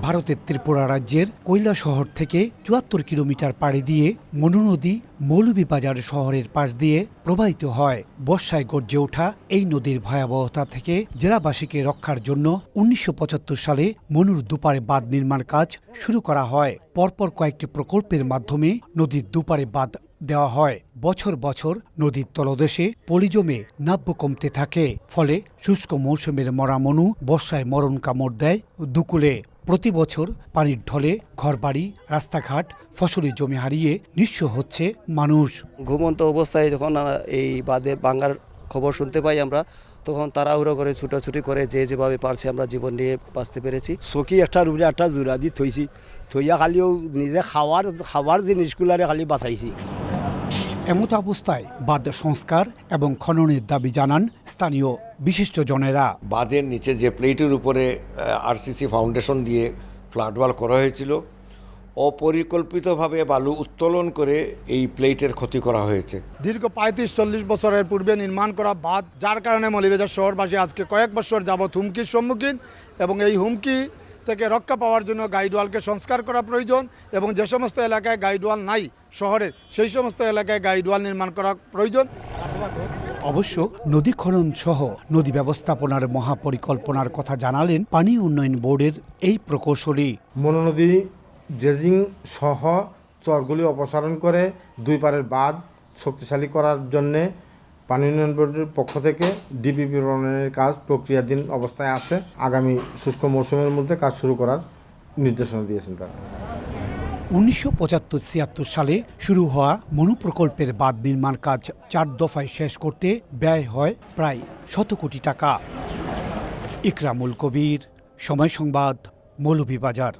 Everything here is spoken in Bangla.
ভারতের ত্রিপুরা রাজ্যের কৈলাসহর থেকে ৭৪ কিলোমিটার পাড়ি দিয়ে মনু নদী মৌলভীবাজার শহরের পাশ দিয়ে প্রবাহিত হয়। বর্ষায় গর্জে ওঠা এই নদীর ভয়াবহতা থেকে জেলাবাসীকে রক্ষার জন্য ১৯৭৫ সালে মনুর দুপারে বাঁধ নির্মাণ কাজ শুরু করা হয়। পরপর কয়েকটি প্রকল্পের মাধ্যমে নদীর দুপারে বাঁধ দেওয়া হয়। বছর বছর নদীর তলদেশে পলি জমে নাব্য কমতে থাকে, ফলে শুষ্ক মৌসুমের মরা মনু বর্ষায় মরণ কামড় দেয় দুকুলে। প্রতি বছর পানির ঢলে ঘরবাড়ি, রাস্তাঘাট, ফসলি জমি হারিয়ে নিঃস্ব হচ্ছে মানুষ। ঘুমন্ত অবস্থায় যখন এই বাঁধে ভাঙার খবর শুনতে পাই আমরা, তখন তাড়াহুড়ো করে ছুটাছুটি করে যেভাবে পারছে আমরা জীবন নিয়ে বাঁচতে পেরেছি। চকি একটার উপরে একটা জোড়া দিয়ে থইছি, থইয়া খালিও নিজে খাওয়ার জিনিসগুলারে খালি বাঁচাইছি। এমত অবস্থায় বাঁধ সংস্কার এবং খননের দাবি জানান স্থানীয় বিশিষ্টজনেরা। বাঁধের নিচে যে প্লেটের উপরে আরসিসি ফাউন্ডেশন দিয়ে ফ্ল্যাটওয়াল করা হয়েছিল, অপরিকল্পিতভাবে বালু উত্তোলন করে এই প্লেটের ক্ষতি করা হয়েছে। দীর্ঘ ৩৫-৪০ বছরের পূর্বে নির্মাণ করা বাঁধ, যার কারণে মৌলভীবাজার শহরবাসী আজকে কয়েক বছর যাবৎ হুমকির সম্মুখীন, এবং এই হুমকি থেকে রক্ষা পাওয়ার জন্য গাইডওয়ালকে সংস্কার করা প্রয়োজন, এবং যে সমস্ত এলাকায় গাইডওয়াল নাই শহরের, সেই সমস্ত এলাকায় গাইডওয়াল নির্মাণ করা প্রয়োজন। অবশ্য নদী খনন সহ নদী ব্যবস্থাপনার মহাপরিকল্পনার কথা জানালেন পানি উন্নয়ন বোর্ডের এই প্রকৌশলী। মনু নদী ড্রেজিং সহ চরগুলি অপসারণ করে দুই পারের বাঁধ শক্তিশালী করার জন্যে পানি উন্নয়ন বোর্ডের পক্ষ থেকে ডিপিপি প্রণয়নের কাজ প্রক্রিয়াধীন অবস্থায় আছে। আগামী শুষ্ক মৌসুমের মধ্যে কাজ শুরু করার নির্দেশনা দিয়েছেন তারা। ১৯৭৫-৭৬ সালে শুরু হওয়া মনু প্রকল্পের বাঁধ নির্মাণ কাজ ৪ দফায় শেষ করতে ব্যয় হয় প্রায় ১০০ কোটি টাকা। ইকরামুল কবির, সময় সংবাদ, মৌলভীবাজার।